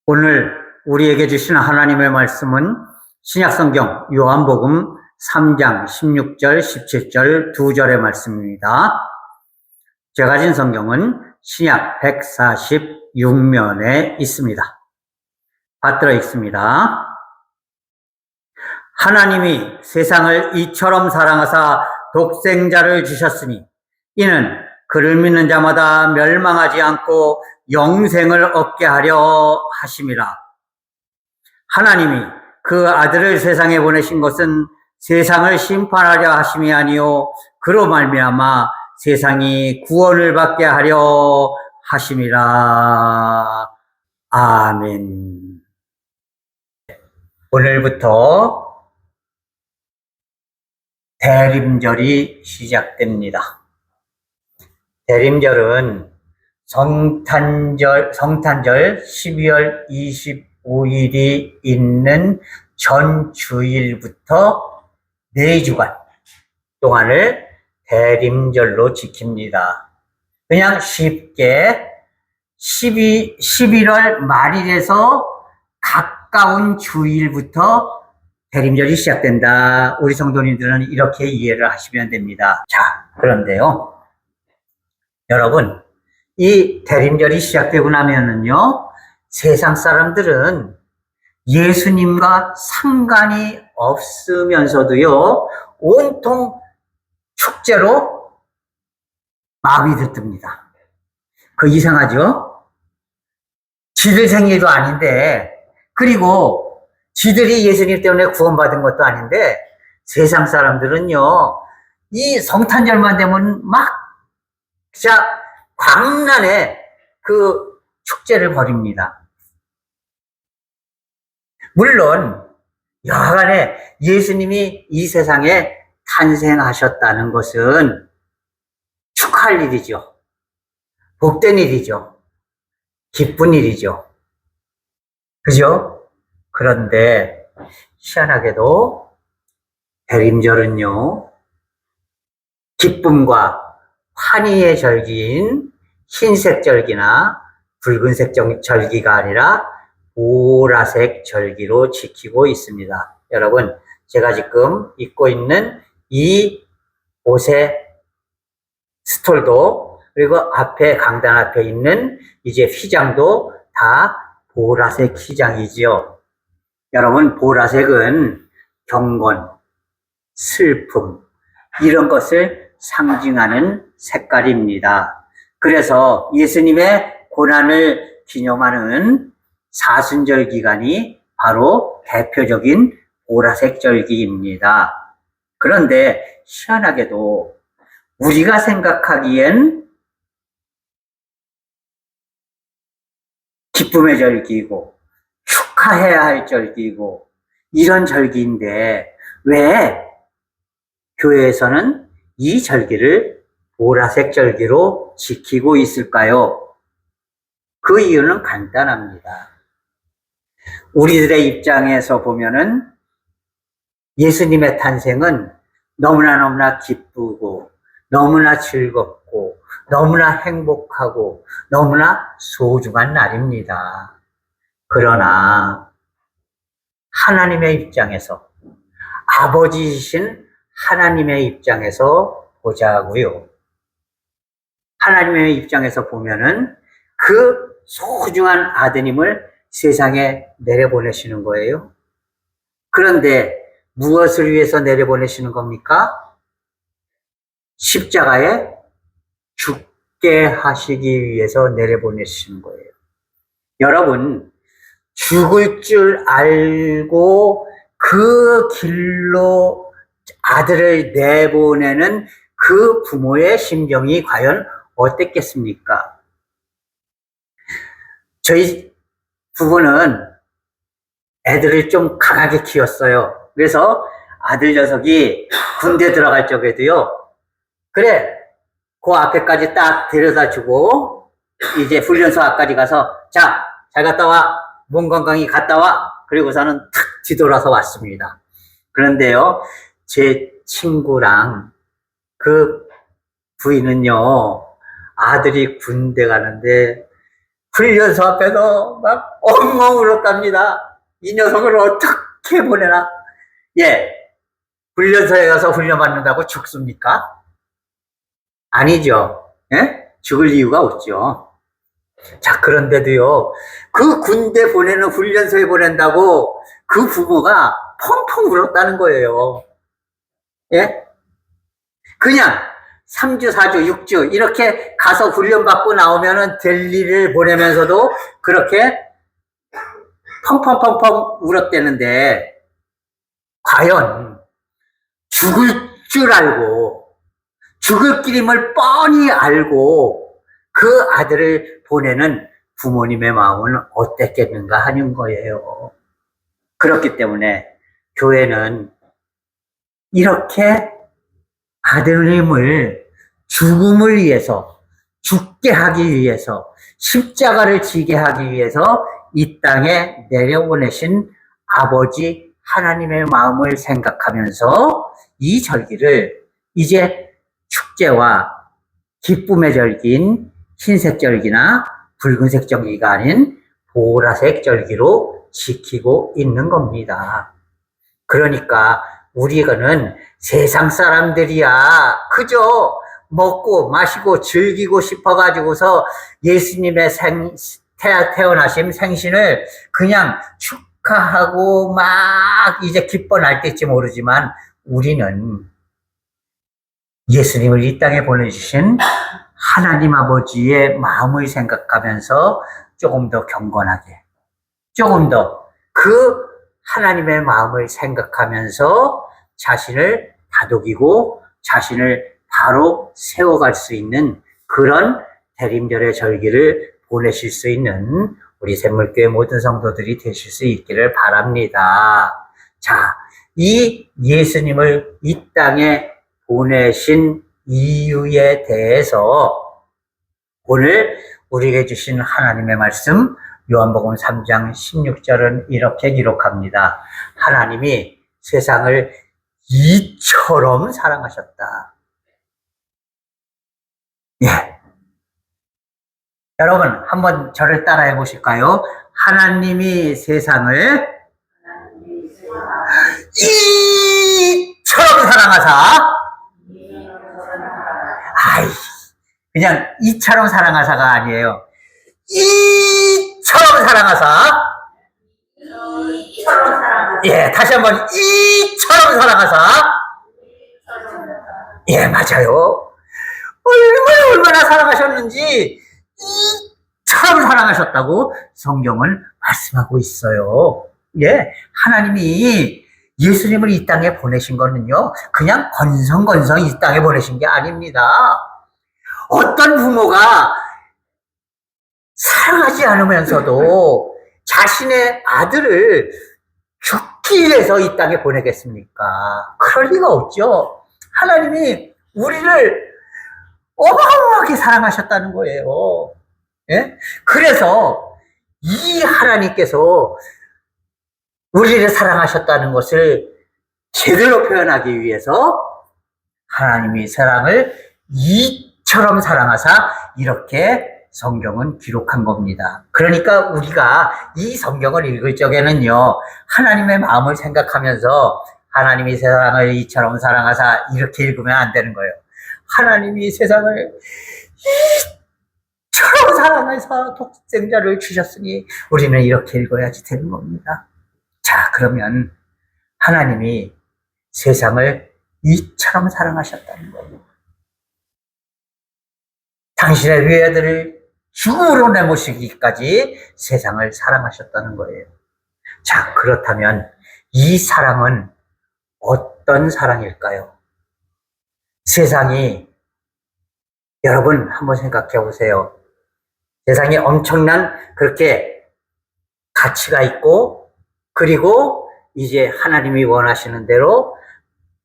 오늘 우리에게 주신 하나님의 말씀은 신약성경 요한복음 3장 16절, 17절 두 절의 말씀입니다. 제가 가진 성경은 신약 146면에 있습니다. 받들어 읽습니다. 하나님이 세상을 이처럼 사랑하사 독생자를 주셨으니 이는 그를 믿는 자마다 멸망하지 않고 영생을 얻게 하려 하심이라. 하나님이 그 아들을 세상에 보내신 것은 세상을 심판하려 하심이 아니요 그로 말미암아 세상이 구원을 받게 하려 하심이라. 아멘. 오늘부터 대림절이 시작됩니다. 대림절은 성탄절 12월 25일이 있는 전 주일부터 4주간 동안을 대림절로 지킵니다. 그냥 쉽게 11월 말일에서 가까운 주일부터 대림절이 시작된다. 우리 성도님들은 이렇게 이해를 하시면 됩니다. 자, 그런데요. 여러분, 이 대림절이 시작되고 나면은요, 세상 사람들은 예수님과 상관이 없으면서도요, 온통 축제로 마음이 들뜹니다. 그 이상하죠? 지들 생일도 아닌데, 그리고 지들이 예수님 때문에 구원받은 것도 아닌데, 세상 사람들은요, 이 성탄절만 되면 막 진짜 광란의 그 축제를 벌입니다. 물론 여하간에 예수님이 이 세상에 탄생하셨다는 것은 축하할 일이죠. 복된 일이죠. 기쁜 일이죠. 그죠? 그런데 희한하게도 대림절은요, 기쁨과 환희의 절기인 흰색 절기나 붉은색 절기가 아니라 보라색 절기로 지키고 있습니다. 여러분, 제가 지금 입고 있는 이 옷의 스톨도, 그리고 앞에 강단 앞에 있는 이제 휘장도 다 보라색 휘장이지요. 여러분, 보라색은 경건, 슬픔, 이런 것을 상징하는 색깔입니다. 그래서 예수님의 고난을 기념하는 사순절 기간이 바로 대표적인 보라색 절기입니다. 그런데 희한하게도 우리가 생각하기엔 기쁨의 절기이고 축하해야 할 절기이고 이런 절기인데 왜 교회에서는 이 절기를 보라색 절기로 지키고 있을까요? 그 이유는 간단합니다. 우리들의 입장에서 보면은 예수님의 탄생은 너무나 기쁘고 너무나 즐겁고 너무나 행복하고 너무나 소중한 날입니다. 그러나 하나님의 입장에서, 아버지이신 하나님의 입장에서 보자고요. 하나님의 입장에서 보면은 그 소중한 아드님을 세상에 내려보내시는 거예요. 그런데 무엇을 위해서 내려보내시는 겁니까? 십자가에 죽게 하시기 위해서 내려보내시는 거예요. 여러분, 죽을 줄 알고 그 길로 아들을 내보내는 그 부모의 심정이 과연 어땠겠습니까? 저희 부부는 애들을 좀 강하게 키웠어요. 그래서 아들 녀석이 군대 들어갈 적에도요, 그래, 그 앞에까지 딱 데려다 주고 이제 훈련소 앞까지 가서 자, 잘 갔다 와, 몸 건강히 갔다 와, 그리고서는 탁 뒤돌아서 왔습니다. 그런데요, 제 친구랑 그 부인은요, 아들이 군대 가는데 훈련소 앞에서 막 엉엉 울었답니다. 이 녀석을 어떻게 보내나. 예, 훈련소에 가서 훈련받는다고 죽습니까? 아니죠. 예? 죽을 이유가 없죠. 자, 그런데도요, 그 군대 보내는 훈련소에 보낸다고 그 부모가 펑펑 울었다는 거예요. 예? 그냥 3주, 4주, 6주 이렇게 가서 훈련받고 나오면은 될 일을 보내면서도 그렇게 펑펑펑펑 울었대는데, 과연 죽을 줄 알고 죽을 길임을 뻔히 알고 그 아들을 보내는 부모님의 마음은 어땠겠는가 하는 거예요. 그렇기 때문에 교회는 이렇게 아들님을 죽음을 위해서, 죽게 하기 위해서, 십자가를 지게 하기 위해서 이 땅에 내려보내신 아버지 하나님의 마음을 생각하면서 이 절기를 이제 축제와 기쁨의 절기인 흰색 절기나 붉은색 절기가 아닌 보라색 절기로 지키고 있는 겁니다. 그러니까 우리는 세상 사람들이야 그저 먹고 마시고 즐기고 싶어가지고서 예수님의 태어나심 생신을 그냥 축하하고 막 이제 기뻐 날뛸지 모르지만, 우리는 예수님을 이 땅에 보내주신 하나님 아버지의 마음을 생각하면서 조금 더 경건하게, 조금 더 그 하나님의 마음을 생각하면서 자신을 다독이고 자신을 바로 세워갈 수 있는 그런 대림절의 절기를 보내실 수 있는 우리 샘물교회 모든 성도들이 되실 수 있기를 바랍니다. 자, 이 예수님을 이 땅에 보내신 이유에 대해서 오늘 우리에게 주신 하나님의 말씀 요한복음 3장 16절은 이렇게 기록합니다. 하나님이 세상을 이처럼 사랑하셨다. 예. 여러분 한번 저를 따라해 보실까요? 하나님이 세상을 이처럼 사랑하사. 아이, 그냥 이처럼 사랑하사가 아니에요. 이처럼 사랑하사. 예, 다시 한번 이처럼 사랑하사. 예, 맞아요. 얼마나 사랑하셨는지 이처럼 사랑하셨다고 성경은 말씀하고 있어요. 예, 하나님이 예수님을 이 땅에 보내신 거는요, 그냥 건성건성 이 땅에 보내신 게 아닙니다. 어떤 부모가 사랑하지 않으면서도 자신의 아들을 죽기 위해서 이 땅에 보내겠습니까? 그럴 리가 없죠. 하나님이 우리를 어마어마하게 사랑하셨다는 거예요. 예? 그래서 이 하나님께서 우리를 사랑하셨다는 것을 제대로 표현하기 위해서 하나님이 사랑을 이처럼 사랑하사 이렇게 성경은 기록한 겁니다. 그러니까 우리가 이 성경을 읽을 적에는요, 하나님의 마음을 생각하면서 하나님이 세상을 이처럼 사랑하사 이렇게 읽으면 안 되는 거예요. 하나님이 세상을 이처럼 사랑하사 독생자를 주셨으니 우리는 이렇게 읽어야지 되는 겁니다. 자, 그러면 하나님이 세상을 이처럼 사랑하셨다는 거예요. 당신의 외아들을 죽음으로 내모시기까지 세상을 사랑하셨다는 거예요. 자, 그렇다면 이 사랑은 어떤 사랑일까요? 세상이, 여러분 한번 생각해 보세요. 세상에 엄청난 그렇게 가치가 있고, 그리고 이제 하나님이 원하시는 대로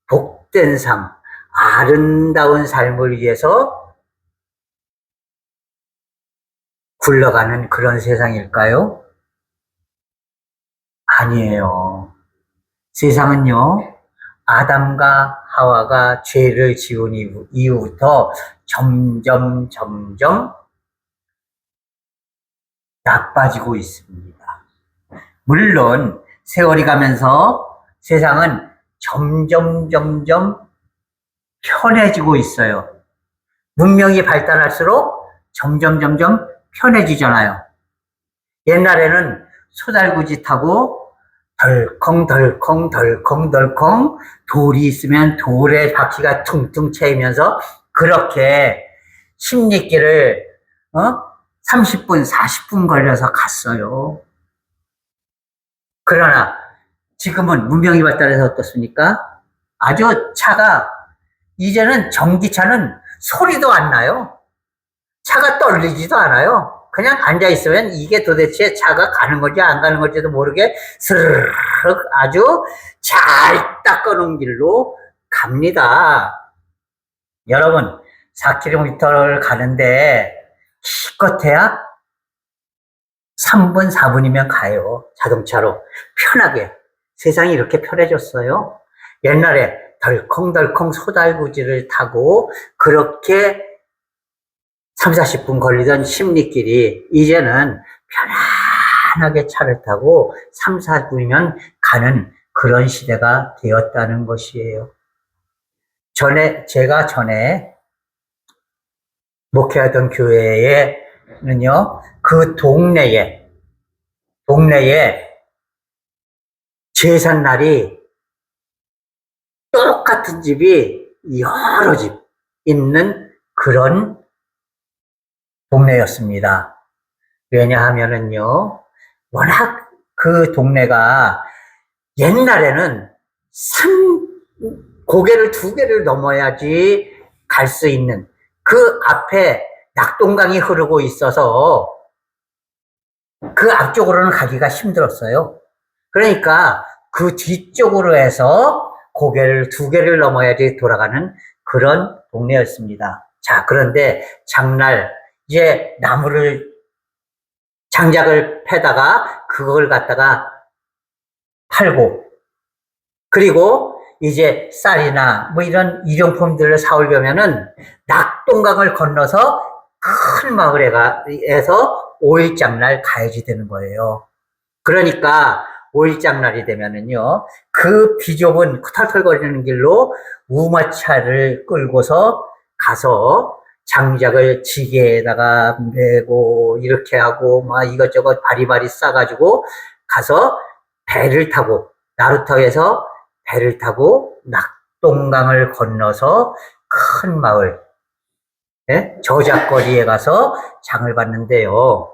복된 삶, 아름다운 삶을 위해서 굴러가는 그런 세상일까요? 아니에요. 세상은요, 아담과 하와가 죄를 지은 이후부터 점점 나빠지고 있습니다. 물론 세월이 가면서 세상은 점점 편해지고 있어요. 문명이 발달할수록 점점 편해지잖아요. 옛날에는 소달구지 타고 덜컹 돌이 있으면 돌에 바퀴가 퉁퉁 채이면서 그렇게 십리길을 30분 40분 걸려서 갔어요. 그러나 지금은 문명이 발달해서 어떻습니까? 아주 차가 이제는 전기차는 소리도 안 나요. 차가 떨리지도 않아요. 그냥 앉아있으면 이게 도대체 차가 가는 건지 안 가는 건지도 모르게 스르륵 아주 잘 닦아놓은 길로 갑니다. 여러분 4km를 가는데 기껏해야 3분 4분이면 가요. 자동차로 편하게. 세상이 이렇게 편해졌어요. 옛날에 덜컹덜컹 소달구지를 타고 그렇게 3, 40분 걸리던 십리길이 이제는 편안하게 차를 타고 3, 4분이면 가는 그런 시대가 되었다는 것이에요. 제가 전에 목회하던 교회에는요, 그 동네에 제삿날이 똑같은 집이 여러 집 있는 그런 동네였습니다. 왜냐하면은요, 워낙 그 동네가 옛날에는 고개를 2개를 넘어야지 갈 수 있는 그 앞에 낙동강이 흐르고 있어서 그 앞쪽으로는 가기가 힘들었어요. 그러니까 그 뒤쪽으로 해서 고개를 2개를 넘어야지 돌아가는 그런 동네였습니다. 자, 그런데 장날 이제 장작을 패다가 그걸 갖다가 팔고 그리고 이제 쌀이나 뭐 이런 일용품들을 사오려면은 낙동강을 건너서 큰 마을에서 5일장날 가야지 되는 거예요. 그러니까 5일장날이 되면은요, 그 비좁은 털털거리는 길로 우마차를 끌고서 가서 장작을 지게에다가 메고 이렇게 하고 막 이것저것 바리바리 싸가지고 가서 배를 타고 나루터에서 배를 타고 낙동강을 건너서 큰 마을 저작거리에 가서 장을 봤는데요.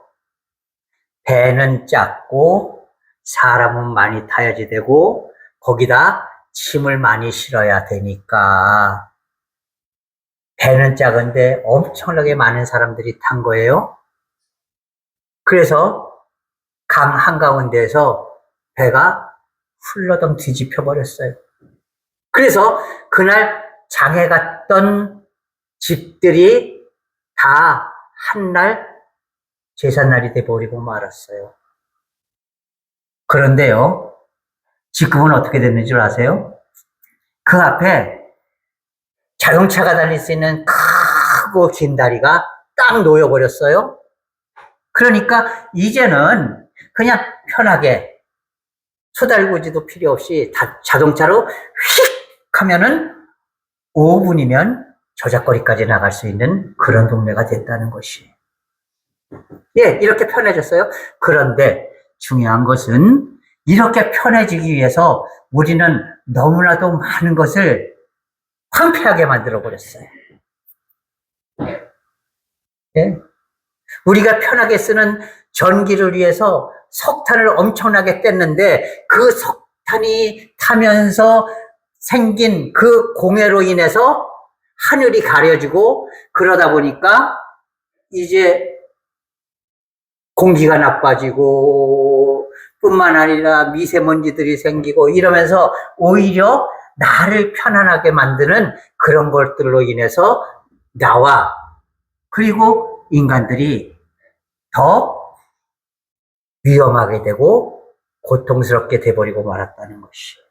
배는 작고 사람은 많이 타야지 되고 거기다 짐을 많이 실어야 되니까 배는 작은데 엄청나게 많은 사람들이 탄 거예요. 그래서 강 한가운데에서 배가 훌러덩 뒤집혀 버렸어요. 그래서 그날 장에 갔던 집들이 다 한날 제삿날이 돼버리고 말았어요. 그런데요, 지금은 어떻게 됐는 줄 아세요? 그 앞에 자동차가 달릴 수 있는 크고 긴 다리가 딱 놓여버렸어요. 그러니까 이제는 그냥 편하게 소달구지도 필요 없이 자동차로 휙 하면은 5분이면 저작거리까지 나갈 수 있는 그런 동네가 됐다는 것이. 예, 이렇게 편해졌어요. 그런데 중요한 것은 이렇게 편해지기 위해서 우리는 너무나도 많은 것을 황폐하게 만들어버렸어요. 예? 우리가 편하게 쓰는 전기를 위해서 석탄을 엄청나게 뗐는데 그 석탄이 타면서 생긴 그 공해로 인해서 하늘이 가려지고 그러다 보니까 이제 공기가 나빠지고 뿐만 아니라 미세먼지들이 생기고 이러면서 오히려 나를 편안하게 만드는 그런 것들로 인해서 나와 그리고 인간들이 더 위험하게 되고 고통스럽게 돼버리고 말았다는 것이에요.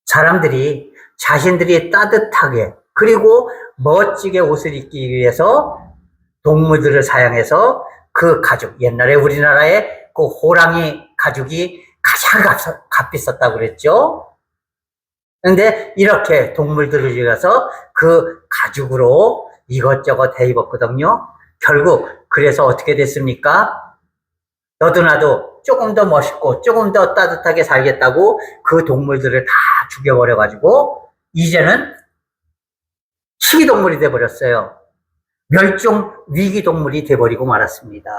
사람들이 자신들이 따뜻하게 그리고 멋지게 옷을 입기 위해서 동물들을 사용해서 그 가죽, 옛날에 우리나라에 그 호랑이 가죽이 가장 값비쌌다고 그랬죠. 그런데 이렇게 동물들을 죽여서 그 가죽으로 이것저것 해 입었거든요. 결국 그래서 어떻게 됐습니까? 너도 나도 조금 더 멋있고 조금 더 따뜻하게 살겠다고 그 동물들을 다 죽여버려가지고 이제는 식이동물이 돼버렸어요. 멸종 위기동물이 돼버리고 말았습니다.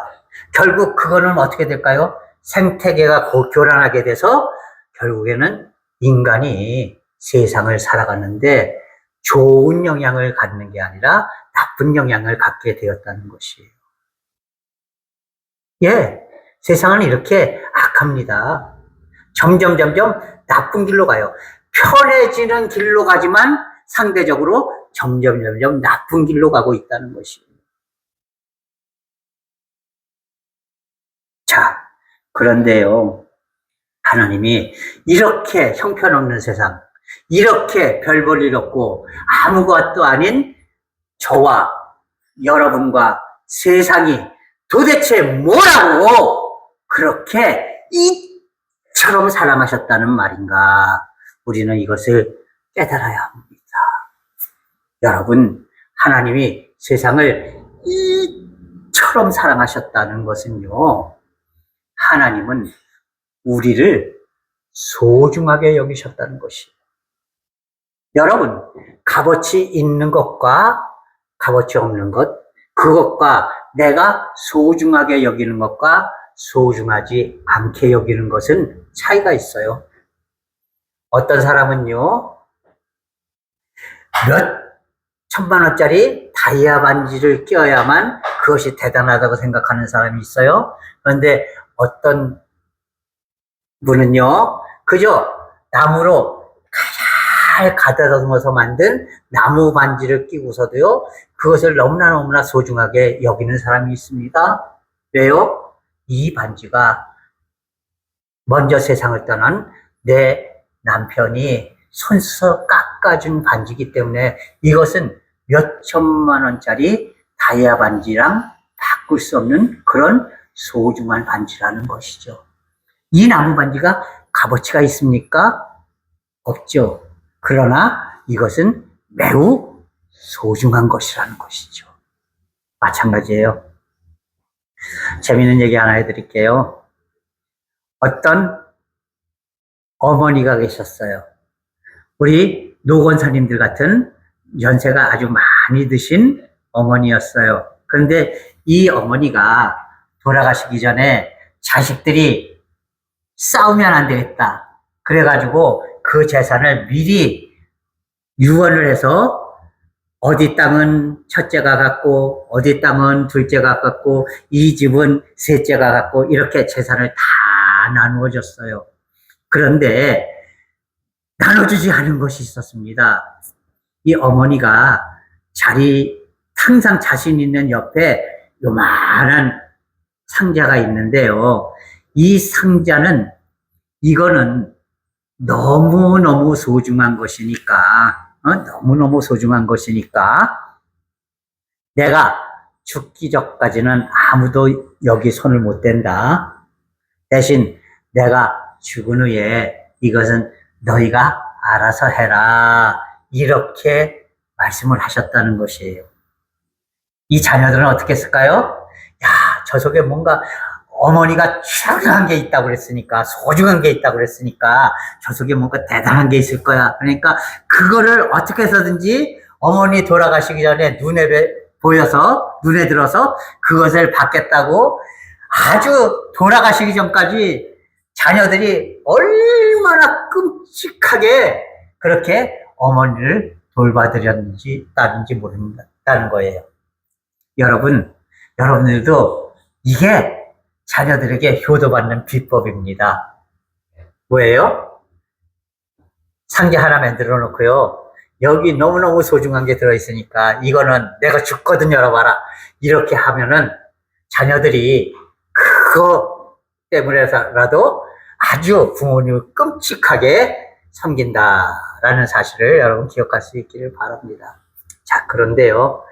결국 그거는 어떻게 될까요? 생태계가 교란하게 돼서 결국에는 인간이 세상을 살아가는데 좋은 영향을 갖는 게 아니라 나쁜 영향을 갖게 되었다는 것이에요. 예, 세상은 이렇게 악합니다. 점점 나쁜 길로 가요. 편해지는 길로 가지만 상대적으로 점점 나쁜 길로 가고 있다는 것이에요. 자, 그런데요, 하나님이 이렇게 형편없는 세상, 이렇게 별 볼 일 없고 아무것도 아닌 저와 여러분과 세상이 도대체 뭐라고 그렇게 이처럼 사랑하셨다는 말인가? 우리는 이것을 깨달아야 합니다. 여러분, 하나님이 세상을 이처럼 사랑하셨다는 것은요, 하나님은 우리를 소중하게 여기셨다는 것이에요. 여러분, 값어치 있는 것과 값어치 없는 것, 그것과 내가 소중하게 여기는 것과 소중하지 않게 여기는 것은 차이가 있어요. 어떤 사람은요, 몇 천만 원짜리 다이아 반지를 껴야만 그것이 대단하다고 생각하는 사람이 있어요. 그런데 어떤 분은요, 그저 나무로 잘 가다듬어서 만든 나무 반지를 끼고서도요, 그것을 너무나 소중하게 여기는 사람이 있습니다. 왜요? 이 반지가 먼저 세상을 떠난 내 남편이 손수 깎아준 반지이기 때문에 이것은 몇 천만 원짜리 다이아 반지랑 바꿀 수 없는 그런 소중한 반지라는 것이죠. 이 나무 반지가 값어치가 있습니까? 없죠. 그러나 이것은 매우 소중한 것이라는 것이죠. 마찬가지예요. 재미있는 얘기 하나 해드릴게요. 어떤 어머니가 계셨어요. 우리 노건사님들 같은 연세가 아주 많이 드신 어머니였어요. 그런데 이 어머니가 돌아가시기 전에 자식들이 싸우면 안 되겠다. 그래가지고 그 재산을 미리 유언을 해서 어디 땅은 첫째가 갖고 어디 땅은 둘째가 갖고 이 집은 셋째가 갖고 이렇게 재산을 다 나누어 줬어요. 그런데 나눠주지 않은 것이 있었습니다. 이 어머니가 항상 자신 있는 옆에 요만한 상자가 있는데요. 이 상자는 이거는 너무너무 소중한 것이니까, 너무너무 소중한 것이니까 내가 죽기 전까지는 아무도 여기 손을 못 댄다. 대신 내가 죽은 후에 이것은 너희가 알아서 해라. 이렇게 말씀을 하셨다는 것이에요. 이 자녀들은 어떻게 했을까요? 야, 저 속에 뭔가 어머니가 최소한 게 있다고 그랬으니까, 소중한 게 있다고 그랬으니까 저 속에 뭔가 대단한 게 있을 거야. 그러니까 그거를 어떻게 해서든지 어머니 돌아가시기 전에 눈에 들어서 그것을 받겠다고 아주 돌아가시기 전까지 자녀들이 얼마나 끔찍하게 그렇게 어머니를 돌봐드렸는지 따른지 모른다는 거예요. 여러분들도 이게 자녀들에게 효도받는 비법입니다. 뭐예요? 상자 하나 만들어 놓고요. 여기 너무너무 소중한 게 들어있으니까 이거는 내가 죽거든 열어봐라. 이렇게 하면은 자녀들이 그거 때문에라도 아주 부모님을 끔찍하게 섬긴다라는 사실을 여러분 기억할 수 있기를 바랍니다. 자, 그런데요.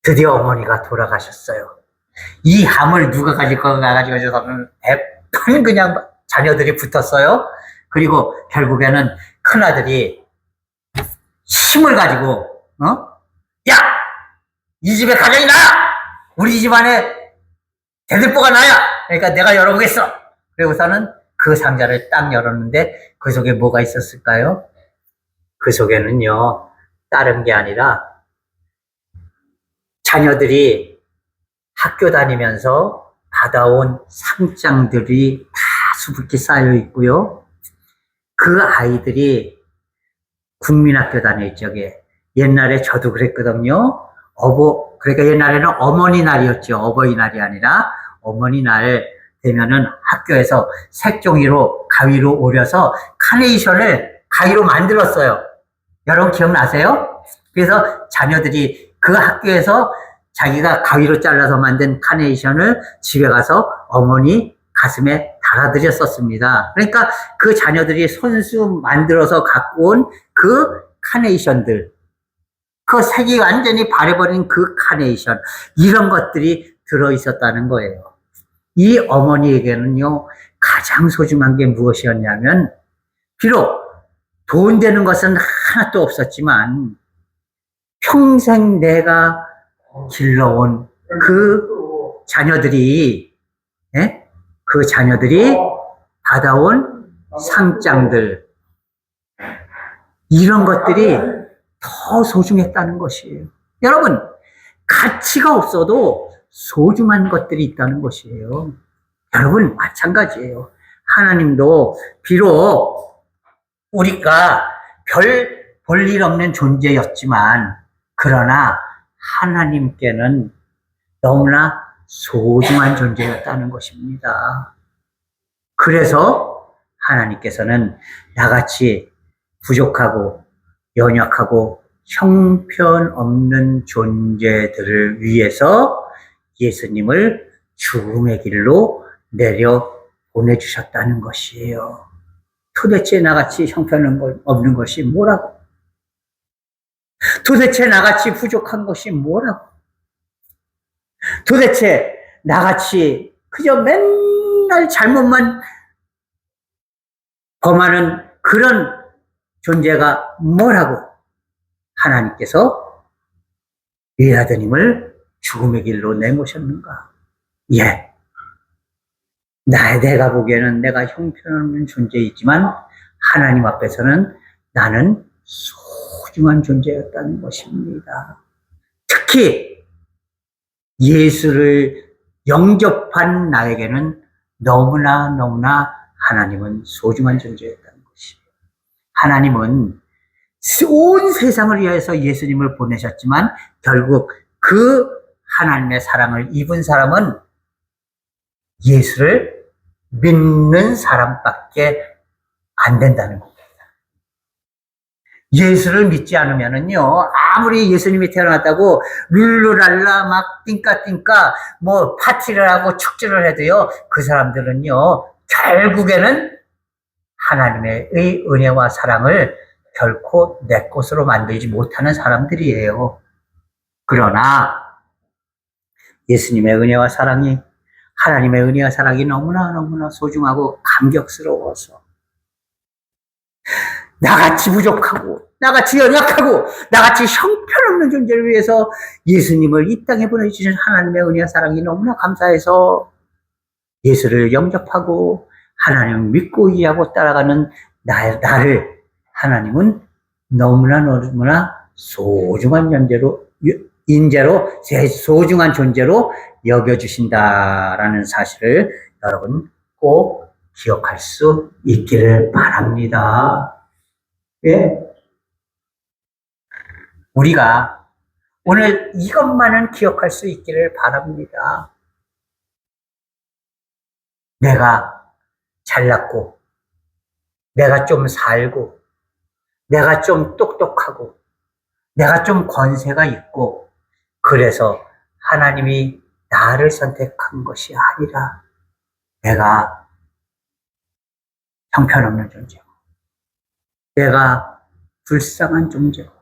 드디어 어머니가 돌아가셨어요. 이 함을 누가 가질 건가 가지고 저는 애판 그냥 자녀들이 붙었어요. 그리고 결국에는 큰아들이 힘을 가지고 야! 이 집에 가장이 나야! 우리 집안에 대들보가 나야! 그러니까 내가 열어보겠어! 그리고서는 그 상자를 딱 열었는데 그 속에 뭐가 있었을까요? 그 속에는요, 다른 게 아니라 자녀들이 학교 다니면서 받아온 상장들이 다 수북히 쌓여 있고요. 그 아이들이 국민학교 다닐 적에 옛날에 저도 그랬거든요. 그러니까 옛날에는 어머니 날이었죠. 어버이날이 아니라 어머니 날 되면은 학교에서 색종이로 가위로 오려서 카네이션을 가위로 만들었어요. 여러분 기억나세요? 그래서 자녀들이 그 학교에서 자기가 가위로 잘라서 만든 카네이션을 집에 가서 어머니 가슴에 달아드렸었습니다. 그러니까 그 자녀들이 손수 만들어서 갖고 온 그 카네이션들, 그 색이 완전히 바래버린 그 카네이션, 이런 것들이 들어있었다는 거예요. 이 어머니에게는요, 가장 소중한 게 무엇이었냐면, 비록 돈 되는 것은 하나도 없었지만, 평생 내가 길러온 그 자녀들이, 그 자녀들이 받아온 상장들, 이런 것들이 더 소중했다는 것이에요. 여러분, 가치가 없어도 소중한 것들이 있다는 것이에요. 여러분, 마찬가지예요. 하나님도 비록 우리가 별 볼 일 없는 존재였지만, 그러나 하나님께는 너무나 소중한 존재였다는 것입니다. 그래서 하나님께서는 나같이 부족하고 연약하고 형편없는 존재들을 위해서 예수님을 죽음의 길로 내려 보내주셨다는 것이에요. 도대체 나같이 형편없는 것이 뭐라고? 도대체 나같이 부족한 것이 뭐라고? 도대체 나같이 그저 맨날 잘못만 범하는 그런 존재가 뭐라고? 하나님께서 외아드님을 죽음의 길로 내모셨는가? 예. 내가 보기에는 내가 형편없는 존재이지만 하나님 앞에서는 나는 소중한 존재였다는 것입니다. 특히 예수를 영접한 나에게는 너무나 하나님은 소중한 존재였다는 것이에요. 하나님은 온 세상을 위해서 예수님을 보내셨지만 결국 그 하나님의 사랑을 입은 사람은 예수를 믿는 사람밖에 안 된다는 겁니다. 예수를 믿지 않으면은요, 아무리 예수님이 태어났다고 룰루랄라 막 띵까띵까 뭐 파티를 하고 축제를 해도요, 그 사람들은요, 결국에는 하나님의 은혜와 사랑을 결코 내 것으로 만들지 못하는 사람들이에요. 그러나 예수님의 은혜와 사랑이, 하나님의 은혜와 사랑이 너무나 소중하고 감격스러워서 나같이 부족하고 나같이 연약하고 나같이 형편없는 존재를 위해서 예수님을 이 땅에 보내주신 하나님의 은혜와 사랑이 너무나 감사해서 예수를 영접하고 하나님을 믿고 이해하고 따라가는 나를 하나님은 너무나 소중한 인재로 소중한 존재로 여겨주신다라는 사실을 여러분 꼭 기억할 수 있기를 바랍니다. 예. 우리가 오늘 이것만은 기억할 수 있기를 바랍니다. 내가 잘났고, 내가 좀 살고, 내가 좀 똑똑하고, 내가 좀 권세가 있고, 그래서 하나님이 나를 선택한 것이 아니라 내가 형편없는 존재고, 내가 불쌍한 존재고,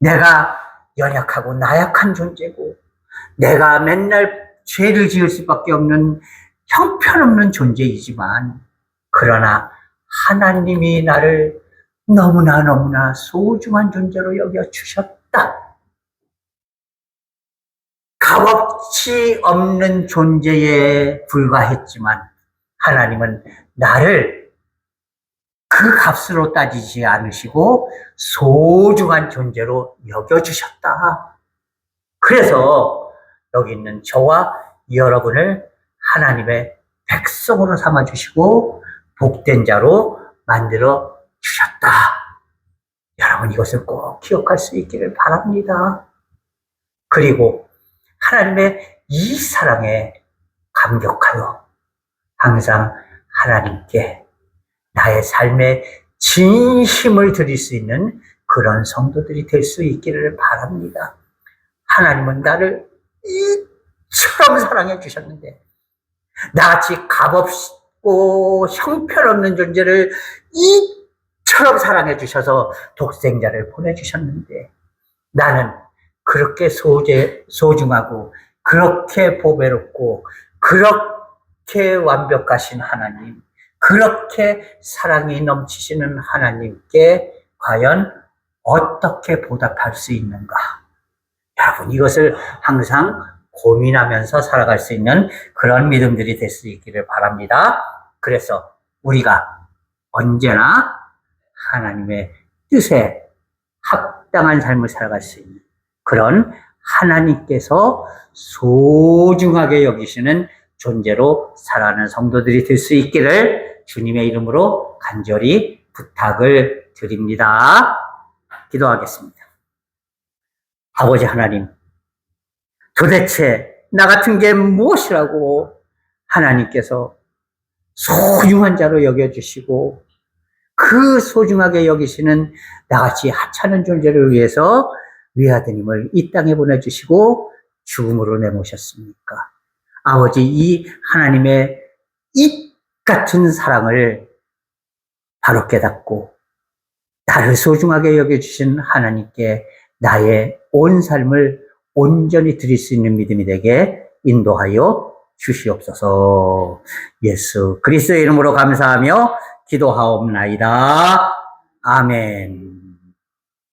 내가 연약하고 나약한 존재고 내가 맨날 죄를 지을 수밖에 없는 형편없는 존재이지만 그러나 하나님이 나를 너무나 소중한 존재로 여겨주셨다. 값어치 없는 존재에 불과했지만 하나님은 나를 그 값으로 따지지 않으시고 소중한 존재로 여겨주셨다. 그래서 여기 있는 저와 여러분을 하나님의 백성으로 삼아주시고 복된 자로 만들어 주셨다. 여러분 이것을 꼭 기억할 수 있기를 바랍니다. 그리고 하나님의 이 사랑에 감격하여 항상 하나님께 나의 삶에 진심을 드릴 수 있는 그런 성도들이 될 수 있기를 바랍니다. 하나님은 나를 이처럼 사랑해 주셨는데 나같이 값없고 형편없는 존재를 이처럼 사랑해 주셔서 독생자를 보내주셨는데 나는 그렇게 소중하고 그렇게 보배롭고 그렇게 완벽하신 하나님, 그렇게 사랑이 넘치시는 하나님께 과연 어떻게 보답할 수 있는가? 여러분 이것을 항상 고민하면서 살아갈 수 있는 그런 믿음들이 될 수 있기를 바랍니다. 그래서 우리가 언제나 하나님의 뜻에 합당한 삶을 살아갈 수 있는 그런 하나님께서 소중하게 여기시는 존재로 살아가는 성도들이 될 수 있기를 주님의 이름으로 간절히 부탁을 드립니다. 기도하겠습니다. 아버지 하나님, 도대체 나 같은 게 무엇이라고 하나님께서 소중한 자로 여겨주시고 그 소중하게 여기시는 나같이 하찮은 존재를 위해서 외아드님을 이 땅에 보내주시고 죽음으로 내모셨습니까? 아버지, 이 하나님의 이 같은 사랑을 바로 깨닫고 나를 소중하게 여겨주신 하나님께 나의 온 삶을 온전히 드릴 수 있는 믿음이 되게 인도하여 주시옵소서. 예수 그리스도의 이름으로 감사하며 기도하옵나이다. 아멘.